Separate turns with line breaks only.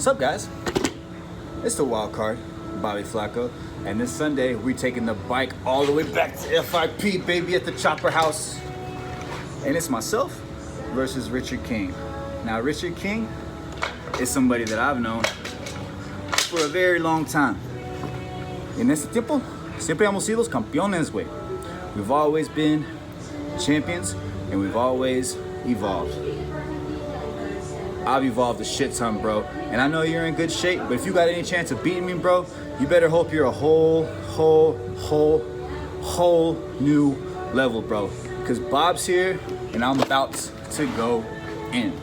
What's up, guys? It's the Wild Card, Bobby Flaco, and this Sunday we're taking the bike all the way back to FIP, baby, at the Chopper House. And it's myself versus Richard King. Now, Richard King is somebody that I've known for a very long time. En este tiempo, siempre hemos sido campeones, güey. We've always been champions, and we've always evolved. I've evolved a shit ton, bro. And I know you're in good shape, but if you got any chance of beating me, bro, you better hope you're a whole new level, bro. Because Bob's here, and I'm about to go in.